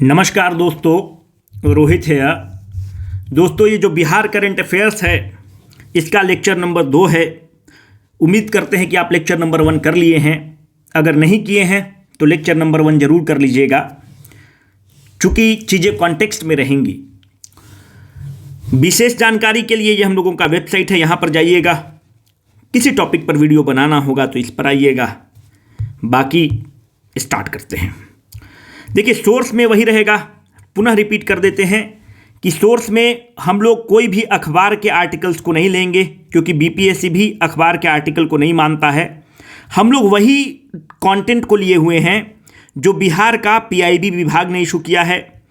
नमस्कार दोस्तों, रोहित है। दोस्तों, ये जो बिहार करंट अफेयर्स है इसका लेक्चर नंबर 2 है। उम्मीद करते हैं कि आप लेक्चर नंबर 1 कर लिए हैं। अगर नहीं किए हैं तो लेक्चर नंबर 1 जरूर कर लीजिएगा, चूँकि चीज़ें कॉन्टेक्स्ट में रहेंगी। विशेष जानकारी के लिए ये हम लोगों का वेबसाइट है, यहाँ पर जाइएगा। किसी टॉपिक पर वीडियो बनाना होगा तो इस पर आइएगा। बाकी स्टार्ट करते हैं। देखिए, सोर्स में वही रहेगा। पुनः रिपीट कर देते हैं कि सोर्स में हम लोग कोई भी अखबार के आर्टिकल्स को नहीं लेंगे, क्योंकि बीपीएससी भी अखबार के आर्टिकल को नहीं मानता है। हम लोग वही कंटेंट को लिए हुए हैं जो बिहार का पीआईबी विभाग ने इशू किया है,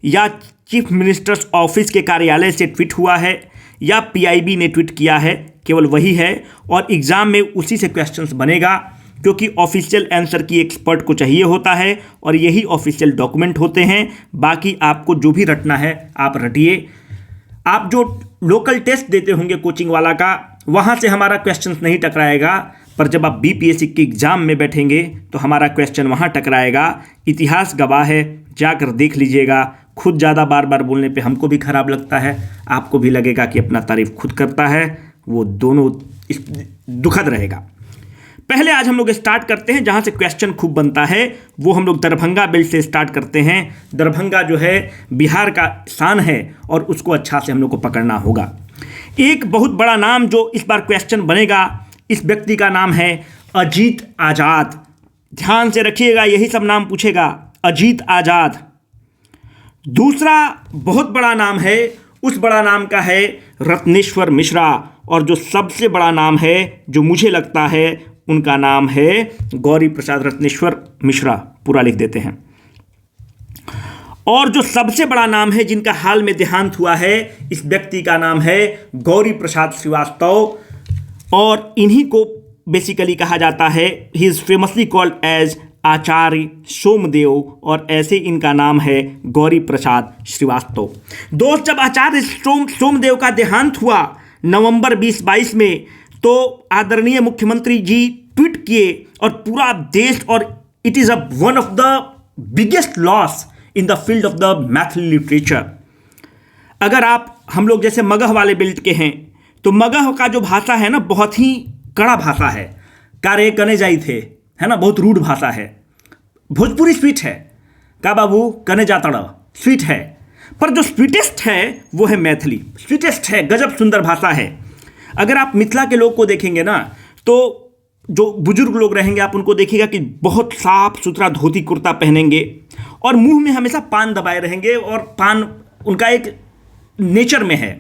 या चीफ मिनिस्टर्स ऑफिस के कार्यालय से ट्वीट हुआ है, या पीआईबी ने ट्वीट किया है। केवल वही है और एग्ज़ाम में उसी से क्वेश्चंस बनेगा, क्योंकि ऑफिशियल आंसर की एक्सपर्ट को चाहिए होता है और यही ऑफिशियल डॉक्यूमेंट होते हैं। बाकी आपको जो भी रटना है आप रटिए। आप जो लोकल टेस्ट देते होंगे कोचिंग वाला का, वहाँ से हमारा क्वेश्चन नहीं टकराएगा, पर जब आप बीपीएससी के एग्ज़ाम में बैठेंगे तो हमारा क्वेश्चन वहाँ टकराएगा। इतिहास गवाह है, जाकर देख लीजिएगा। खुद ज़्यादा बार बार बोलने पे हमको भी खराब लगता है, आपको भी लगेगा कि अपना तारीफ खुद करता है। वो दोनों दुखद रहेगा। पहले आज हम लोग स्टार्ट करते हैं जहाँ से क्वेश्चन खूब बनता है, वो हम लोग दरभंगा बेल्ट से स्टार्ट करते हैं। दरभंगा जो है बिहार का शान है और उसको अच्छा से हम लोग को पकड़ना होगा। एक बहुत बड़ा नाम जो इस बार क्वेश्चन बनेगा, इस व्यक्ति का नाम है अजीत आज़ाद। ध्यान से रखिएगा, यही सब नाम पूछेगा, अजीत आज़ाद। दूसरा बहुत बड़ा नाम है, उस बड़ा नाम का है रत्नेश्वर मिश्रा। और जो सबसे बड़ा नाम है जो मुझे लगता है, उनका नाम है गौरी प्रसाद रत्नेश्वर मिश्रा। पूरा लिख देते हैं। और जो सबसे बड़ा नाम है जिनका हाल में देहांत हुआ है, इस व्यक्ति का नाम है गौरी प्रसाद श्रीवास्तव। और इन्हीं को बेसिकली कहा जाता है, he is famously called as Acharya Somdev, और ऐसे इनका नाम है गौरी प्रसाद श्रीवास्तव। दोस्त, जब आचार्य सोमदेव का देहांत हुआ नवंबर 2022 में, तो आदरणीय मुख्यमंत्री जी ट्वीट किए और पूरा देश, और it is one of the biggest loss in the field of the Maithili literature. अगर आप हम लोग जैसे मगह वाले बेल्ट के हैं, तो मगह का जो भाषा है ना, बहुत ही कड़ा भाषा है। कार्य कने जाई थे, है ना, बहुत रूड भाषा है। भोजपुरी स्वीट है, का बाबू कने जातड़ स्वीट है, पर जो स्वीटेस्ट है वो है मैथिली। स्वीटेस्ट है, गजब सुंदर भाषा है। अगर आप मिथिला के लोग को देखेंगे ना, तो जो बुजुर्ग लोग रहेंगे आप उनको देखिएगा कि बहुत साफ सुथरा धोती कुर्ता पहनेंगे और मुंह में हमेशा पान दबाए रहेंगे, और पान उनका एक नेचर में है।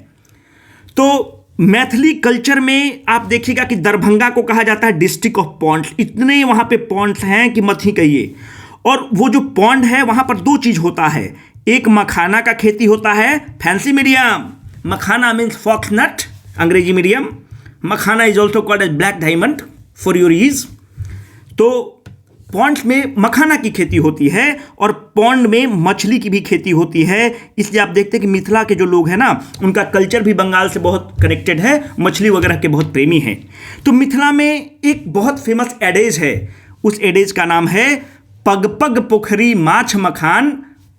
तो मैथिली कल्चर में आप देखिएगा कि दरभंगा को कहा जाता है डिस्ट्रिक्ट ऑफ पॉन्ड्स। इतने वहाँ पे पॉन्ड्स हैं कि मत ही कहिए। और वो जो पॉन्ड है वहाँ पर 2 चीज़ होता है, एक मखाना का खेती होता है, fancy medium. Makhana means fox nut, अंग्रेजी medium. Makhana is also called as black diamond for your eyes. तो पॉन्ड्स में मखाना की खेती होती है और पॉन्ड में मछली की भी खेती होती है। इसलिए आप देखते हैं कि मिथिला के जो लोग हैं ना, उनका कल्चर भी बंगाल से बहुत कनेक्टेड है, मछली वगैरह के बहुत प्रेमी हैं। तो मिथिला में एक बहुत फेमस एडेज है, उस एडेज का नाम है पग पग पोखरी माछ मखान,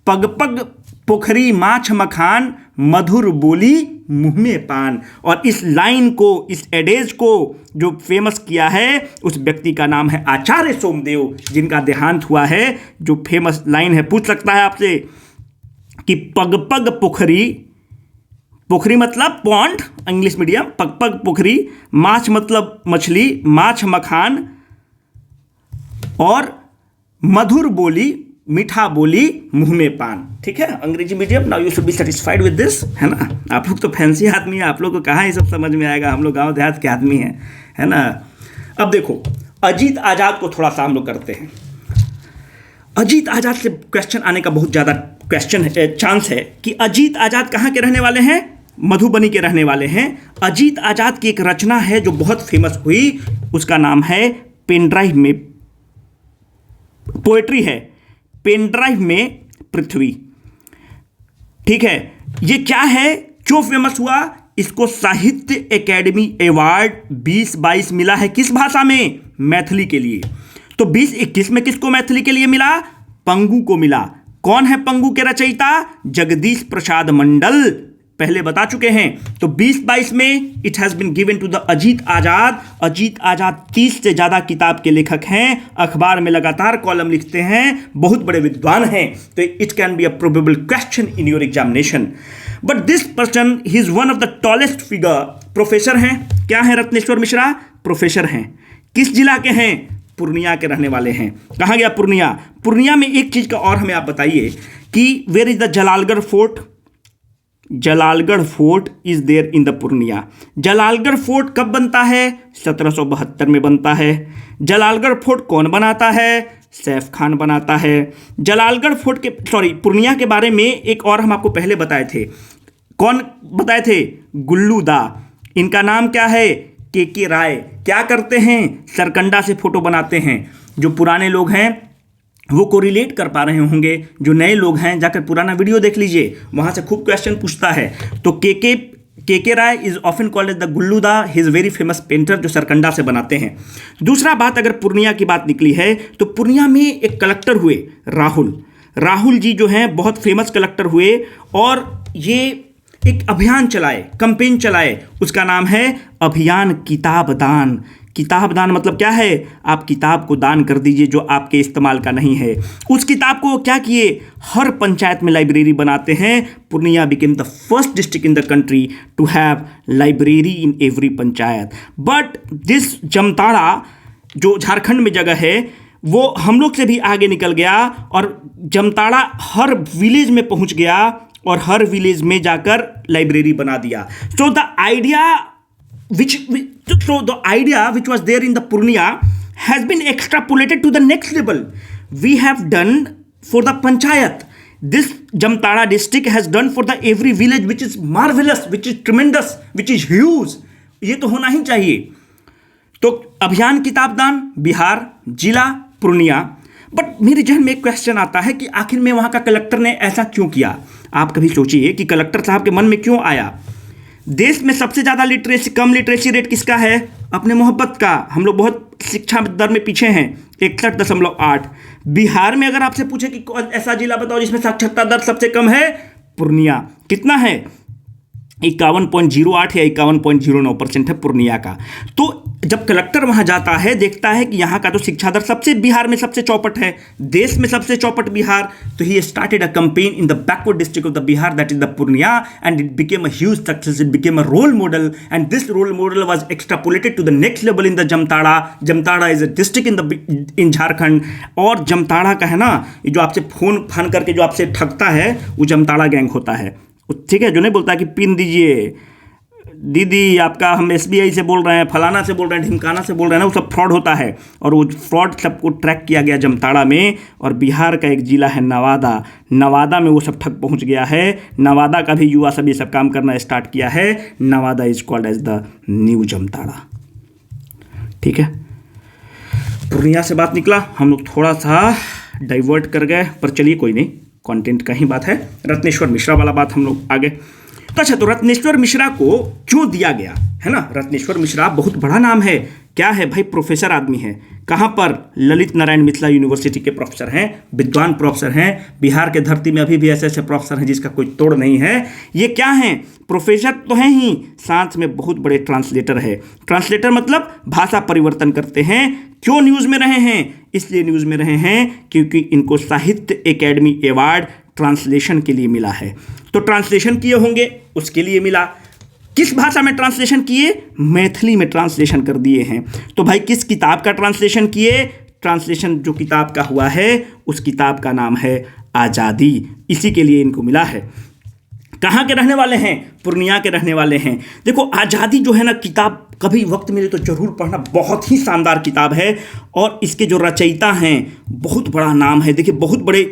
पग पग पोखरी माछ मखान, मधुर बोली मुँह में पान। और इस लाइन को, इस एडेज को जो फेमस किया है, उस व्यक्ति का नाम है आचार्य सोमदेव, जिनका देहांत हुआ है। जो फेमस लाइन है, पूछ सकता है आपसे कि पग पग पोखरी, पोखरी मतलब पॉन्ड, इंग्लिश मीडियम, पग पग पोखरी, माछ मतलब मछली, माछ मखान, और मधुर बोली, मीठा बोली, मुंह में पान। ठीक है, अंग्रेजी medium. Now you should be satisfied with this, है ना। आप लोग तो फैंसी आदमी हैं, आप लोग को कहाँ ये सब समझ में आएगा, हम लोग गांव देहात के आदमी हैं, है ना। अब देखो, अजीत आज़ाद को थोड़ा सा हम लोग करते हैं। अजीत आज़ाद से क्वेश्चन आने का बहुत ज़्यादा चांस है कि अजीत आज़ाद कहाँ के रहने वाले हैं, मधुबनी के रहने वाले हैं। अजीत आज़ाद की एक रचना है जो बहुत फेमस हुई, उसका नाम है पेनड्राइव में, पोएट्री है पेनड्राइव में पृथ्वी। ठीक है, ये क्या है, क्यों फेमस हुआ? इसको साहित्य एकेडमी अवार्ड 2022 मिला है। किस भाषा में? मैथिली के लिए। तो 2021 में किसको मैथिली के लिए मिला? पंगु को मिला। कौन है पंगु के रचयिता? जगदीश प्रसाद मंडल, पहले बता चुके हैं। तो 2022 में it has been given to the Ajit Azad. Ajit Azad 30 से ज्यादा किताब के लेखक हैं, अखबार में लगातार कॉलम लिखते हैं, बहुत बड़े विद्वान हैं। तो it can be a probable question in your examination. But this person he is one of the tallest figure. Professor हैं, क्या है रत्नेश्वर मिश्रा? प्रोफेसर हैं। किस जिला के हैं? पूर्णिया के रहने वाले हैं। कहाँ गया पूर्णिया? पूर्णिया में एक चीज का और हमें आप बताइए कि where is the Jalalgarh fort? Jalalgarh fort is there in the Purnia. Jalalgarh fort कब बनता है? 1772 में बनता है। जलालगढ़ फोर्ट कौन बनाता है? सैफ खान बनाता है। जलालगढ़ फोर्ट के पूर्णिया के बारे में एक और हम आपको पहले बताए थे। कौन बताए थे? गुल्लू दा। इनका नाम क्या है? के राय। क्या करते हैं? सरकंडा से फोटो बनाते हैं। जो पुराने लोग हैं वो को रिलेट कर पा रहे होंगे, जो नए लोग हैं जाकर पुराना वीडियो देख लीजिए, वहां से खूब क्वेश्चन पूछता है। तो K Rai is often called as the Gullu Da. He is very famous painter जो सरकंडा से बनाते हैं। दूसरा बात, अगर पूर्णिया की बात निकली है तो पूर्णिया में एक कलेक्टर हुए राहुल जी जो हैं बहुत फेमस कलेक्टर हुए और ये एक अभियान चलाए, कैंपेन चलाए। उसका नाम है अभियान किताब दान। किताब दान मतलब क्या है? आप किताब को दान कर दीजिए जो आपके इस्तेमाल का नहीं है। उस किताब को क्या किए? हर पंचायत में लाइब्रेरी बनाते हैं। Purnia became the first district in the country to have library in every panchayat. But this Jamtara जो झारखंड में जगह है वो हम लोग से भी आगे निकल गया और जमताड़ा हर विलेज में पहुंच गया और हर विलेज में जाकर लाइब्रेरी बना दिया। So the idea which was there in the Purnia has been extrapolated to the next level. We have done for the panchayat. This Jamtara district has done for the every village, which is marvelous, which is tremendous, which is huge. ये तो होना ही चाहिए। तो अभियान किताब दान, बिहार, जिला Purnia. But मेरे जहन में एक क्वेश्चन आता है कि आखिर में वहाँ का कलेक्टर ने ऐसा क्यों किया? आप कभी सोचिए कि कलेक्टर साहब के मन में क्यों आया? देश में सबसे ज़्यादा कम लिटरेसी रेट किसका है? अपने मोहब्बत का। हम लोग बहुत शिक्षा दर में पीछे हैं, 61.8। बिहार में अगर आपसे पूछे कि ऐसा जिला बताओ जिसमें साक्षरता दर सबसे कम है, पूर्णिया। कितना है? 51.08 या 51.09% है पूर्णिया का। तो जब कलेक्टर वहां जाता है, देखता है कि यहाँ का तो शिक्षा दर बिहार में सबसे चौपट है, देश में सबसे चौपट बिहार। तो he started a campaign in the backward district of the Bihar, that is the Purnia, and it became a huge success. It became a role model and this role model was extrapolated to the next level in the Jamtara. Jamtara is a district in Jharkhand. और जमताड़ा का है ना, जो आपसे phone फान करके जो आपसे ठगता है वो जमताड़ा गैंग होता है, ठीक है? जो नहीं बोलता कि पिन दीजिए दीदी आपका, हम SBI से बोल रहे हैं, फलाना से बोल रहे हैं, ढिमकाना से बोल रहे हैं ना, वो सब फ्रॉड होता है। और वो फ्रॉड सबको ट्रैक किया गया जमताड़ा में। और बिहार का एक जिला है नवादा में वो सब ठग पहुंच गया है। नवादा का भी युवा सब ये सब काम करना स्टार्ट किया है। Nawada is called as the new Jamtara. ठीक है, पूर्णिया से बात निकला, हम लोग थोड़ा सा डाइवर्ट कर गए, पर चलिए कोई नहीं, कंटेंट का ही बात है। रत्नेश्वर मिश्रा वाला बात हम लोग आगे। तो अच्छा, तो रत्नेश्वर मिश्रा को क्यों दिया गया है ना? रत्नेश्वर मिश्रा बहुत बड़ा नाम है। क्या है भाई? प्रोफेसर आदमी है। कहाँ पर? ललित नारायण मिथिला यूनिवर्सिटी के प्रोफेसर हैं, विद्वान प्रोफेसर हैं। बिहार के धरती में अभी भी ऐसे ऐसे प्रोफेसर हैं जिसका कोई तोड़ नहीं है। ये क्या हैं? प्रोफेसर तो हैं ही, साथ में बहुत बड़े ट्रांसलेटर है। ट्रांसलेटर मतलब भाषा परिवर्तन करते हैं। क्यों न्यूज़ में रहे हैं? इसलिए न्यूज़ में रहे हैं क्योंकि इनको साहित्य एकेडमी अवार्ड ट्रांसलेशन के लिए मिला है। तो ट्रांसलेशन किए होंगे, उसके लिए मिला। किस भाषा में ट्रांसलेशन किए? मैथिली में ट्रांसलेशन कर दिए हैं। तो भाई किस किताब का ट्रांसलेशन किए? ट्रांसलेशन जो किताब का हुआ है उस किताब का नाम है आज़ादी। इसी के लिए इनको मिला है। कहाँ के रहने वाले हैं? पूर्णिया के रहने वाले हैं। देखो, आज़ादी जो है ना किताब, कभी वक्त मिले तो जरूर पढ़ना, बहुत ही शानदार किताब है। और इसके जो रचयिता हैं बहुत बड़ा नाम है। देखिए, बहुत बड़े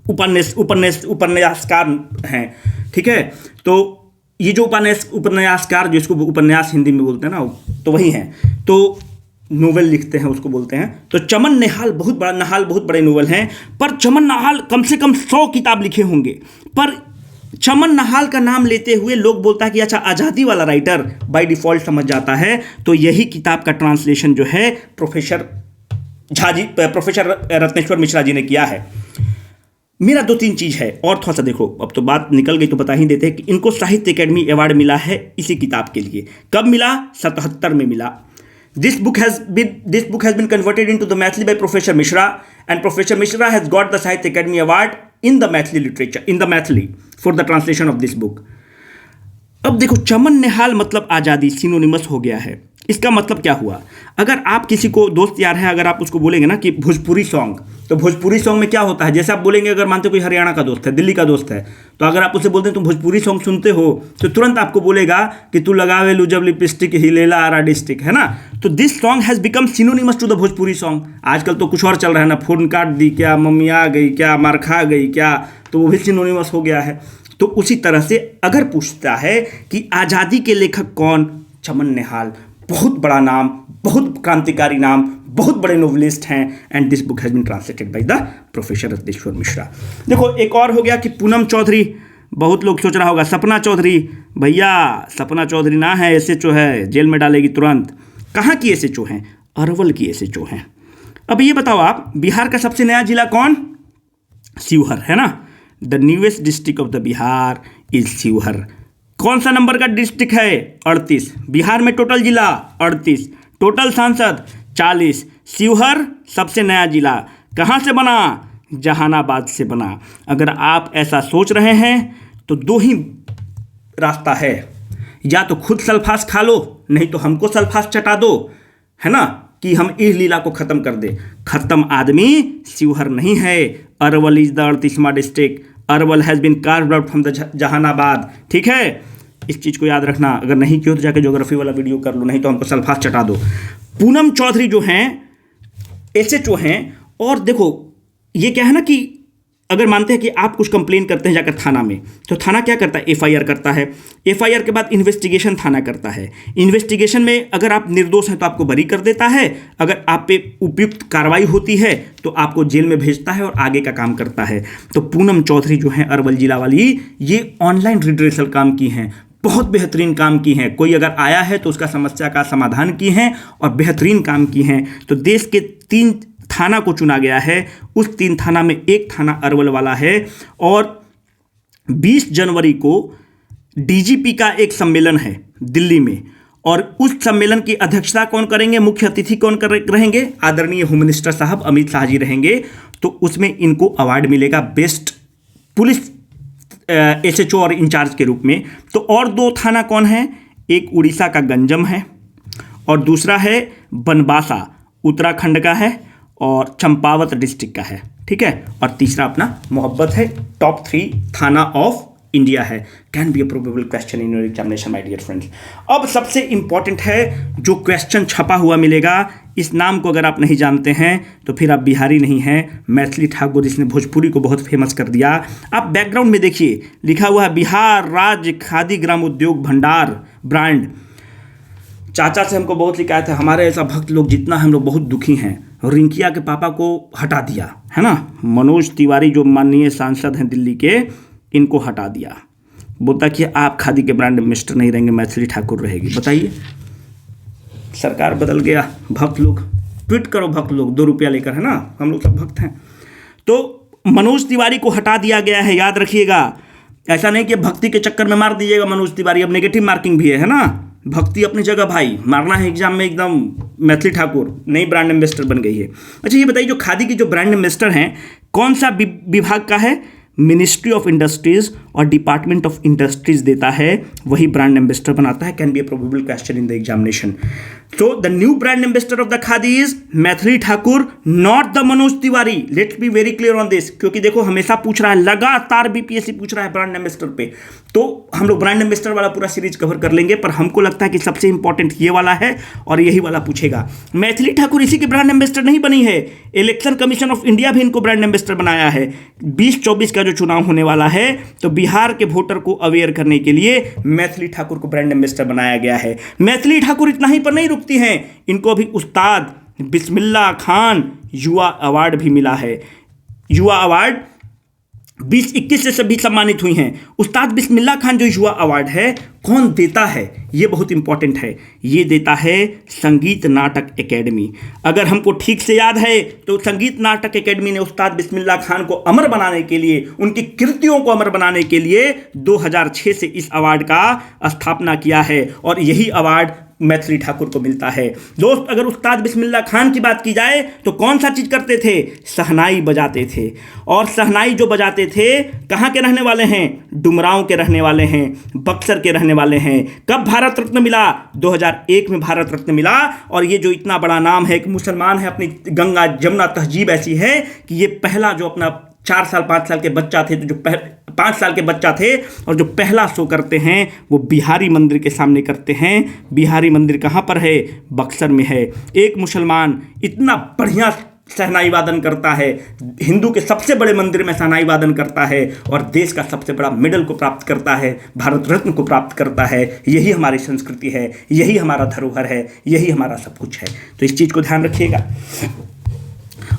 उपन्यासकार हैं। ठीक है, तो ये जो उपन्यासकार, जो इसको उपन्यास हिंदी में बोलते हैं ना, तो वही हैं। तो नोवेल लिखते हैं उसको बोलते हैं। तो चमन निहाल बहुत बड़े नोवेल हैं। पर चमन निहाल कम से कम 100 किताब लिखे होंगे। पर चमन निहाल का नाम लेते हुए लोग बोलता है कि अच्छा, आज़ादी वाला राइटर बाय डिफ़ॉल्ट समझ जाता है। तो यही किताब का ट्रांसलेशन जो है प्रोफेसर रत्नेश्वर मिश्रा जी ने किया है। मेरा 2-3 चीज़ है और थोड़ा सा देखो, अब तो बात निकल गई तो बता ही देते हैं कि इनको साहित्य अकेडमी अवार्ड मिला है इसी किताब के लिए। कब मिला? 77 में मिला। This book has been converted into the Maithili by professor Mishra and professor Mishra has got the Sahitya Akademi award in the Maithili literature, in the Maithili for the translation of this book. अब देखो, चमन निहाल मतलब आज़ादी सिनोनिमस हो गया है। इसका मतलब क्या हुआ? अगर आप किसी को दोस्त यार है, अगर आप उसको बोलेंगे ना कि भोजपुरी सॉन्ग, तो भोजपुरी सॉन्ग में क्या होता है, जैसे आप बोलेंगे, अगर मानते हो कोई हरियाणा का दोस्त है, दिल्ली का दोस्त है, तो अगर आप उसे बोलते हैं तुम भोजपुरी सॉन्ग सुनते हो, तो तुरंत आपको बोलेगा कि तू लगावे लू जब लिपस्टिक हिलेला आरा डिस्ट्रिक, है ना। तो this song has become synonymous to the Bhojpuri song. आजकल तो कुछ और चल रहा है ना, फोन काट दी क्या, मम्मी आ गई क्या, मार खा गई क्या, तो वो भी सिनोनिमस हो गया है। तो उसी तरह से अगर पूछता है कि आज़ादी के लेखक कौन, चमन निहाल, बहुत बड़ा नाम, बहुत क्रांतिकारी नाम, बहुत बड़े नोवेलिस्ट हैं। And this book has been translated by the professor Ratneshwar Mishra. देखो, एक और हो गया कि पूनम चौधरी। बहुत लोग सोच रहा होगा सपना चौधरी, भैया सपना चौधरी ना है, एसएचओ है, जेल में डालेगी तुरंत। कहाँ की एसएचओ हैं? अरवल की एसएचओ हैं। अब ये बताओ आप, बिहार का सबसे नया जिला कौन? शिवहर, है ना। The newest district of the Bihar is Sheohar. कौन सा नंबर का डिस्ट्रिक्ट है? 38। बिहार में टोटल जिला 38, टोटल सांसद 40। शिवहर सबसे नया जिला कहाँ से बना? जहानाबाद से बना। अगर आप ऐसा सोच रहे हैं तो 2 ही रास्ता है, या तो खुद सल्फास खा लो, नहीं तो हमको सल्फास चटा दो, है ना, कि हम इस लीला को ख़त्म कर दे। ख़त्म आदमी शिवहर नहीं है। अरवल इज द 38वां district. Arwal has been carved out from the Jehanabad. ठीक है, इस चीज़ को याद रखना। अगर नहीं किया तो जाके ज्योग्राफी वाला वीडियो कर लो, नहीं तो हमको सल्फास चटा दो। पूनम चौधरी जो हैं एसएचओ हैं। और देखो, ये क्या है ना कि अगर मानते हैं कि आप कुछ कंप्लेन करते हैं जाकर थाना में, तो थाना क्या करता है? एफआईआर करता है। एफआईआर के बाद इन्वेस्टिगेशन थाना करता है। इन्वेस्टिगेशन में अगर आप निर्दोष हैं तो आपको बरी कर देता है। अगर आप पे उपयुक्त कार्रवाई होती है तो आपको जेल में भेजता है और आगे का काम करता है। तो पूनम चौधरी जो हैं अरवल जिला वाली, ये ऑनलाइन रिड्रेसल काम की हैं, बहुत बेहतरीन काम की हैं। कोई अगर आया है तो उसका समस्या का समाधान की हैं और बेहतरीन काम की हैं। तो देश के 3 थाना को चुना गया है, उस 3 थाना में एक थाना अरवल वाला है। और 20 जनवरी को डीजीपी का एक सम्मेलन है दिल्ली में, और उस सम्मेलन की अध्यक्षता कौन करेंगे? मुख्य अतिथि कौन रहेंगे? आदरणीय होम मिनिस्टर साहब अमित शाह जी रहेंगे। तो उसमें इनको अवार्ड मिलेगा बेस्ट पुलिस एसएचओ और इंचार्ज के रूप में। तो और 2 थाना कौन है? एक उड़ीसा का गंजम है और दूसरा है बनबासा, उत्तराखंड का है, और चंपावत डिस्ट्रिक्ट का है। ठीक है, और तीसरा अपना मोहब्बत है। टॉप 3 थाना ऑफ इंडिया है। Can be a probable question in your examination my dear friends. अब सबसे इंपॉर्टेंट है जो क्वेश्चन छपा हुआ मिलेगा, इस नाम को अगर आप नहीं जानते हैं तो फिर आप बिहारी नहीं हैं। मैथिली ठाकुर, जिसने भोजपुरी को बहुत फेमस कर दिया। आप बैकग्राउंड में देखिए, लिखा हुआ है बिहार राज्य खादी ग्राम उद्योग भंडार ब्रांड। चाचा से हमको बहुत शिकायत है, हमारे ऐसा भक्त लोग जितना हम लोग बहुत दुखी हैं। रिंकिया के पापा को हटा दिया है ना, मनोज तिवारी जो माननीय सांसद हैं दिल्ली के, इनको हटा दिया। बोलता कि आप खादी के ब्रांड एम्बेसडर नहीं रहेंगे, मैथिली ठाकुर रहेगी। बताइए, सरकार बदल गया, भक्त लोग ट्वीट करो, भक्त लोग 2 रुपया लेकर, है ना, हम लोग सब भक्त हैं। तो मनोज तिवारी को हटा दिया गया है, याद रखिएगा। ऐसा नहीं कि भक्ति के चक्कर में मार दीजिएगा मनोज तिवारी। अब नेगेटिव मार्किंग भी है ना, भक्ति अपनी जगह भाई, मारना है एग्जाम में एकदम। मैथिली ठाकुर नई ब्रांड एम्बेसडर बन गई है। अच्छा ये बताइए, जो खादी की जो ब्रांड एम्बेसडर हैं, कौन सा विभाग का है? मिनिस्ट्री ऑफ इंडस्ट्रीज और डिपार्टमेंट ऑफ इंडस्ट्रीज देता है, वही ब्रांड एम्बेसडर बनाता है। Can be a probable question in the examination. So the new brand ambassador of the khadi is Maithili Thakur, not the Manoj Tiwari. Let's be very clear on this, क्योंकि देखो हमेशा पूछ रहा है, लगातार बीपीएससी पूछ रहा है ब्रांड एम्बेसडर पे। तो हम लोग ब्रांड एम्बेसडर वाला पूरा सीरीज कवर कर लेंगे, पर हमको लगता है कि सबसे इंपॉर्टेंट ये वाला है और यही वाला पूछेगा। मैथिली ठाकुर इसी की ब्रांड एम्बेसडर नहीं बनी है, इलेक्शन कमीशन ऑफ इंडिया भी इनको ब्रांड एम्बेसडर बनाया है। 2024 का जो चुनाव होने वाला है, तो बिहार के वोटर को अवेयर करने के लिए मैथिली ठाकुर को ब्रांड एम्बेसडर बनाया गया है। मैथिली ठाकुर इतना ही पर नहीं रुकती हैं, इनको अभी उस्ताद बिस्मिल्लाह खान युवा अवार्ड भी मिला है। युवा अवार्ड 2021 से सभी सम्मानित हुई हैं। उस्ताद बिस्मिल्लाह खान जो युवा अवार्ड है कौन देता है, ये बहुत इंपॉर्टेंट है। ये देता है संगीत नाटक एकेडमी। अगर हमको ठीक से याद है तो संगीत नाटक एकेडमी ने उस्ताद बिस्मिल्लाह खान को अमर बनाने के लिए, उनकी कृतियों को अमर बनाने के लिए 2006 से इस अवार्ड का स्थापना किया है और यही अवार्ड मैथिली ठाकुर को मिलता है। दोस्त, अगर उस्ताद बिस्मिल्लाह खान की बात की जाए तो कौन सा चीज़ करते थे? शहनाई बजाते थे। और शहनाई जो बजाते थे, कहाँ के रहने वाले हैं? डुमरांव के रहने वाले हैं, बक्सर के रहने वाले हैं। कब भारत रत्न मिला? 2001 में भारत रत्न मिला। और ये जो इतना बड़ा नाम है, एक मुसलमान है, अपनी गंगा जमुना तहजीब ऐसी है कि ये पहला जो अपना 4 साल 5 साल के बच्चा थे, तो जो 5 साल के बच्चा थे और जो पहला शो करते हैं वो बिहारी मंदिर के सामने करते हैं। बिहारी मंदिर कहाँ पर है? बक्सर में है। एक मुसलमान इतना बढ़िया शहनाई वादन करता है, हिंदू के सबसे बड़े मंदिर में शहनाई वादन करता है और देश का सबसे बड़ा मेडल को प्राप्त करता है, भारत रत्न को प्राप्त करता है। यही हमारी संस्कृति है, यही हमारा धरोहर है, यही हमारा सब कुछ है। तो इस चीज़ को ध्यान रखिएगा।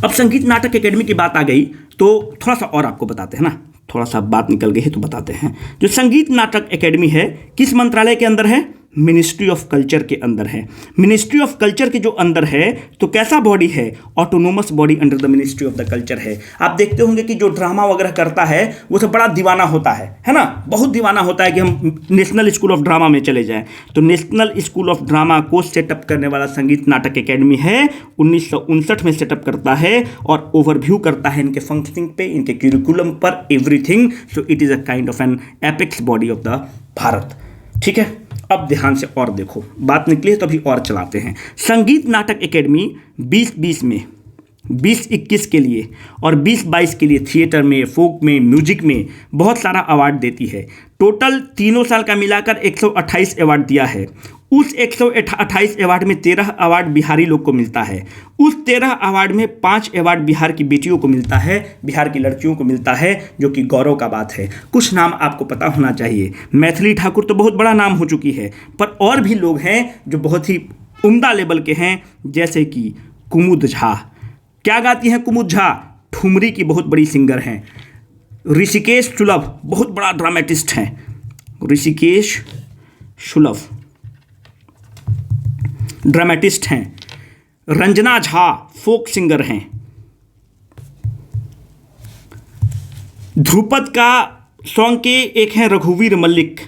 अब संगीत नाटक एकेडमी की बात आ गई तो थोड़ा सा और आपको बताते हैं ना, थोड़ा सा बात निकल गई है तो बताते हैं। जो संगीत नाटक एकेडमी है किस मंत्रालय के अंदर है? मिनिस्ट्री ऑफ कल्चर के अंदर है। मिनिस्ट्री ऑफ कल्चर के जो अंदर है तो कैसा बॉडी है? Autonomous body under the ministry of the culture है। आप देखते होंगे कि जो ड्रामा वगैरह करता है वो सब बड़ा दीवाना होता है ना, बहुत दीवाना होता है कि हम नेशनल स्कूल ऑफ ड्रामा में चले जाएं। तो नेशनल स्कूल ऑफ ड्रामा को सेटअप करने वाला संगीत नाटक एकेडमी है, 1959 में सेटअप करता है और ओवरव्यू करता है इनके फंक्शनिंग पे, इनके करिकुलम पर, everything. So it is a kind of N apex body of the Bharat. ठीक है, अब ध्यान से और देखो, बात निकली है तो अभी और चलाते हैं। संगीत नाटक एकेडमी 2020 में, 2021 के लिए और 2022 के लिए थिएटर में, फोक में, म्यूजिक में बहुत सारा अवार्ड देती है। टोटल तीनों साल का मिलाकर 128 अवार्ड दिया है। उस 128 अवार्ड में 13 अवार्ड बिहारी लोग को मिलता है। उस 13 अवार्ड में 5 अवार्ड बिहार की बेटियों को मिलता है, बिहार की लड़कियों को मिलता है, जो कि गौरव का बात है। कुछ नाम आपको पता होना चाहिए। मैथिली ठाकुर तो बहुत बड़ा नाम हो चुकी है, पर और भी लोग हैं जो बहुत ही उम्दा लेवल के हैं, जैसे कि कुमुद झा। क्या गाती हैं कुमुद झा? ठुमरी की बहुत बड़ी सिंगर हैं। ऋषिकेश सुलभ बहुत बड़ा ड्रामेटिस्ट हैं। ऋषिकेश सुलभ ड्रामेटिस्ट हैं। रंजना झा फोक सिंगर हैं। ध्रुपद का सॉन्ग के एक हैं रघुवीर मल्लिक,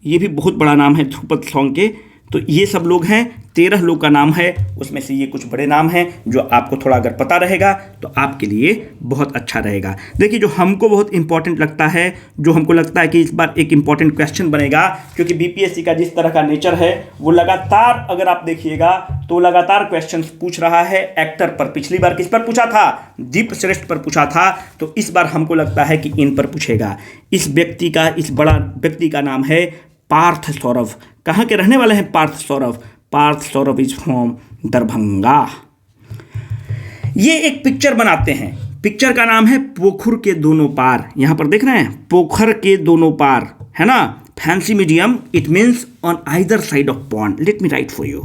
ये भी बहुत बड़ा नाम है ध्रुपद सॉन्ग के। तो ये सब लोग हैं, 13 लोग का नाम है, उसमें से ये कुछ बड़े नाम हैं जो आपको थोड़ा अगर पता रहेगा तो आपके लिए बहुत अच्छा रहेगा। देखिए, जो हमको बहुत इंपॉर्टेंट लगता है, जो हमको लगता है कि इस बार एक इंपॉर्टेंट क्वेश्चन बनेगा, क्योंकि बीपीएससी का जिस तरह का नेचर है वो लगातार, अगर आप देखिएगा तो लगातार क्वेश्चन पूछ रहा है एक्टर पर। पिछली बार किस पर पूछा था? दीप श्रेष्ठ पर पूछा था। तो इस बार हमको लगता है कि इन पर पूछेगा। इस व्यक्ति का, इस बड़ा व्यक्ति का नाम है पार्थ सौरभ। कहाँ के रहने वाले हैं पार्थ सौरभ? Parth Saurabh is from Darbhanga. ये एक पिक्चर बनाते हैं, पिक्चर का नाम है पोखर के दोनों पार। यहाँ पर देख रहे हैं, पोखर के दोनों पार, है ना। Fancy medium, it means on either side of pond. Let me right for you,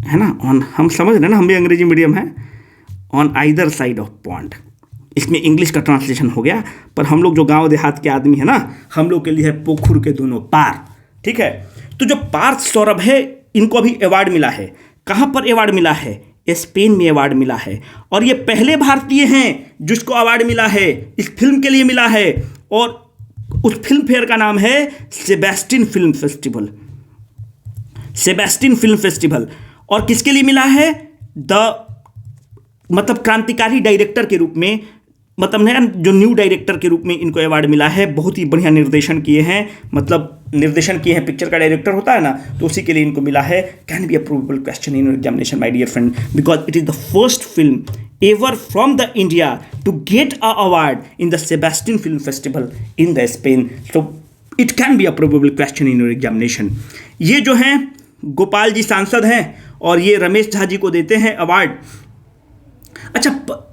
है ना। ऑन, हम समझ रहे हैं ना, हम भी अंग्रेजी मीडियम है। On either side of pond, इसमें इंग्लिश का ट्रांसलेशन हो गया, पर हम लोग जो गांव देहात के आदमी है ना, हम लोग के लिए है पोखर के दोनों पार। ठीक है, तो जो पार्थ सौरभ है, इनको अभी अवार्ड मिला है। कहाँ पर अवार्ड मिला है? स्पेन में अवार्ड मिला है। और ये पहले भारतीय हैं जिसको अवार्ड मिला है, इस फिल्म के लिए मिला है। और उस फिल्म फेयर का नाम है Sebastian film festival. Sebastian film festival. और किसके लिए मिला है? मतलब क्रांतिकारी डायरेक्टर के रूप में, मतलब नया जो न्यू डायरेक्टर के रूप में इनको अवार्ड मिला है। बहुत ही बढ़िया निर्देशन किए हैं, मतलब निर्देशन किए हैं, पिक्चर का डायरेक्टर होता है ना, तो उसी के लिए इनको मिला है। Can be a provable question in examination my dear friend, because it is the first film ever from the India to get a award in the Sebastian film festival in the Spain. So it can be a provable question in your examination. ये जो हैं गोपाल जी सांसद हैं और ये रमेश झा जी को देते हैं अवार्ड। अच्छा,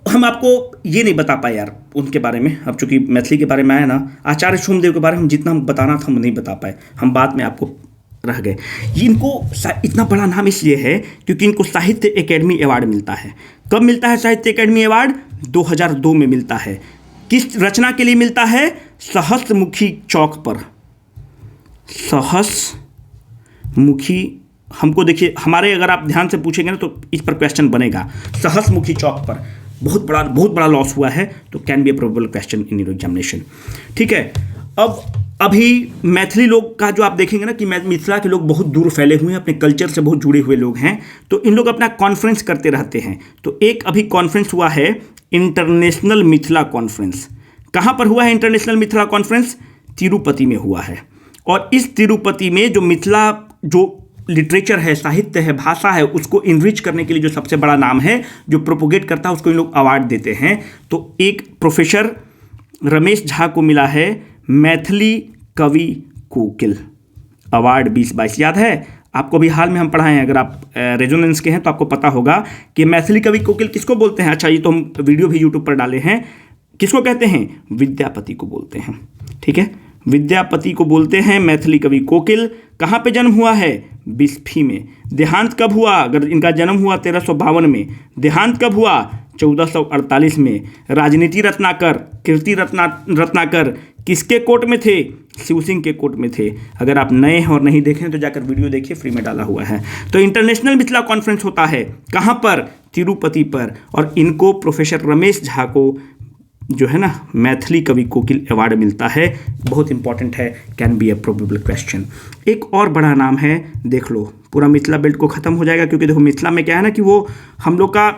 हम आपको ये नहीं बता पाए यार उनके बारे में, अब चूंकि मैथिली के बारे में आया ना, आचार्य सोमदेव के बारे में जितना हम बताना था हम नहीं बता पाए, हम बाद में आपको रह गए। ये इनको इतना बड़ा नाम इसलिए है क्योंकि इनको साहित्य एकेडमी अवार्ड मिलता है। कब मिलता है साहित्य एकेडमी अवार्ड? 2002 में मिलता है। किस रचना के लिए मिलता है? सहस्रमुखी चौक पर। सहस्रमुखी, हमको देखिए, हमारे अगर आप ध्यान से पूछेंगे ना तो इस पर क्वेश्चन बनेगा। सहस्रमुखी चौक पर बहुत बड़ा लॉस हुआ है, तो can be A probable question in your examination. ठीक है, अब अभी मैथिली लोग का जो आप देखेंगे ना कि मिथिला के लोग बहुत दूर फैले हुए हैं, अपने कल्चर से बहुत जुड़े हुए लोग हैं, तो इन लोग अपना कॉन्फ्रेंस करते रहते हैं। तो एक अभी कॉन्फ्रेंस हुआ है, इंटरनेशनल मिथिला कॉन्फ्रेंस। कहाँ पर हुआ है इंटरनेशनल मिथिला कॉन्फ्रेंस? तिरुपति में हुआ है। और इस तिरुपति में जो मिथिला जो लिटरेचर है, साहित्य है, भाषा है, उसको इनरिच करने के लिए जो सबसे बड़ा नाम है, जो प्रोपोगेट करता है, उसको इन लोग अवार्ड देते हैं। तो एक प्रोफेसर रमेश झा को मिला है मैथिली कवि कोकिल अवार्ड 2022। याद है आपको? भी हाल में हम पढ़ाए हैं, अगर आप रेजोनेंस के हैं तो आपको पता होगा कि मैथिली कवि कोकिल किसको बोलते हैं। अच्छा, ये तो हम वीडियो भी यूट्यूब पर डाले हैं। किसको कहते हैं? विद्यापति को बोलते हैं। ठीक है, विद्यापति को बोलते हैं मैथिली कवि कोकिल। कहाँ पे जन्म हुआ है? बिस्फी में। देहांत कब हुआ? अगर इनका जन्म हुआ 1352 में, देहांत कब हुआ? 1448 में। राजनीति रत्नाकर, कीर्ति रत्नाकर किसके कोर्ट में थे? शिव सिंह के कोर्ट में थे। अगर आप नए हैं और नहीं देखें तो जाकर वीडियो देखिए, फ्री में डाला हुआ है। तो इंटरनेशनल मिथिला कॉन्फ्रेंस होता है कहाँ पर? तिरुपति पर। और इनको प्रोफेसर रमेश झा को जो है ना मैथिली कवि कोकिल अवार्ड मिलता है। बहुत इंपॉर्टेंट है, can B A probable question. एक और बड़ा नाम है, देख लो, पूरा मिथिला बेल्ट को खत्म हो जाएगा, क्योंकि देखो मिथिला में क्या है ना कि वो हम लोग का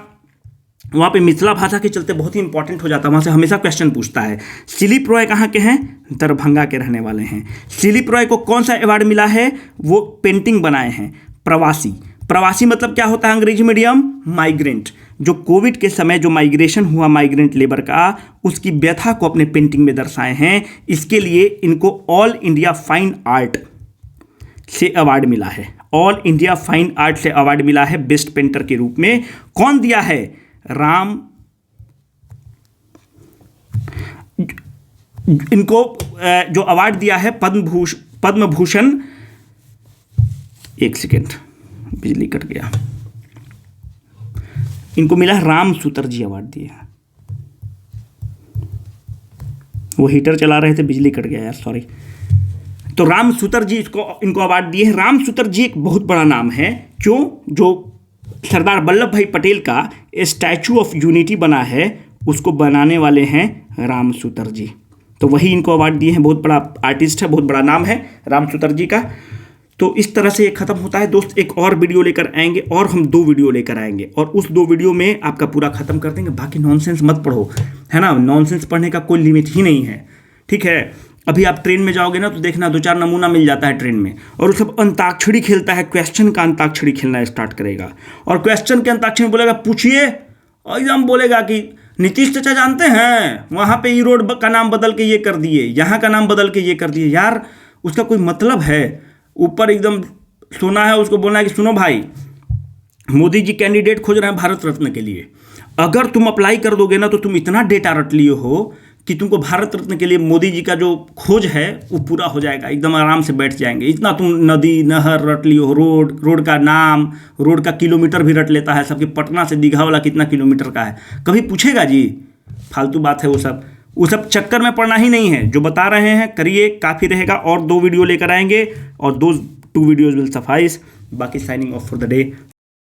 वहाँ पे मिथिला भाषा के चलते बहुत ही इंपॉर्टेंट हो जाता है, वहाँ से हमेशा क्वेश्चन पूछता है। दिलीप रॉय कहाँ के हैं? दरभंगा के रहने वाले हैं। दिलीप रॉय को कौन सा अवार्ड मिला है? वो पेंटिंग बनाए हैं प्रवासी। प्रवासी मतलब क्या होता है अंग्रेजी मीडियम? माइग्रेंट। जो कोविड के समय जो माइग्रेशन हुआ माइग्रेंट लेबर का, उसकी व्यथा को अपने पेंटिंग में दर्शाए हैं। इसके लिए इनको ऑल इंडिया फाइन आर्ट से अवार्ड मिला है। ऑल इंडिया फाइन आर्ट से अवार्ड मिला है बेस्ट पेंटर के रूप में। कौन दिया है? राम। इनको जो अवार्ड दिया है पद्म भूषण। एक सेकेंड, बिजली कट गया। इनको मिला राम सूतरजी अवार्ड दिया। वो हीटर चला रहे थे, बिजली कट गया यार, सॉरी। तो राम सूतरजी इनको अवार्ड दिए हैं। राम सूतरजी एक बहुत बड़ा नाम है। क्यों? जो सरदार वल्लभ भाई पटेल का स्टैचू ऑफ यूनिटी बना है, उसको बनाने वाले हैं राम सूतरजी। तो वही इनको अवार्ड दिए हैं। बहुत बड़ा आर्टिस्ट है, बहुत बड़ा नाम है राम सूतरजी का। तो इस तरह से ये खत्म होता है दोस्त। एक और वीडियो लेकर आएंगे, और हम 2 वीडियो लेकर आएंगे, और उस 2 वीडियो में आपका पूरा खत्म कर देंगे। बाकी नॉनसेंस मत पढ़ो, है ना? नॉनसेंस पढ़ने का कोई लिमिट ही नहीं है। ठीक है, अभी आप ट्रेन में जाओगे ना तो देखना 2-4 नमूना मिल जाता है ट्रेन में, और वो सब अंताक्षरी खेलता है। क्वेश्चन का अंताक्षरी खेलना स्टार्ट करेगा, और क्वेश्चन के अंताक्षरी बोलेगा पूछिए, एकदम बोलेगा कि नीतीश चाचा जानते हैं वहाँ पे ई रोड का नाम बदल के ये कर दिए, यहाँ का नाम बदल के ये कर दिए। यार उसका कोई मतलब है? ऊपर एकदम सुना है, उसको बोलना है कि सुनो भाई, मोदी जी कैंडिडेट खोज रहे हैं भारत रत्न के लिए। अगर तुम अप्लाई कर दोगे ना तो तुम इतना डेटा रट लिए हो कि तुमको भारत रत्न के लिए मोदी जी का जो खोज है वो पूरा हो जाएगा, एकदम आराम से बैठ जाएंगे। इतना तुम नदी नहर रट लिए हो, रोड का नाम, रोड का किलोमीटर भी रट लेता है सबके। पटना से दीघा वाला कितना किलोमीटर का है, कभी पूछेगा जी? फालतू बात है वो सब चक्कर में पड़ना ही नहीं है। जो बता रहे हैं करिए, काफ़ी रहेगा। और 2 वीडियो लेकर आएंगे, और 2 वीडियोज़ विल सफाइस। बाकी signing off for the day.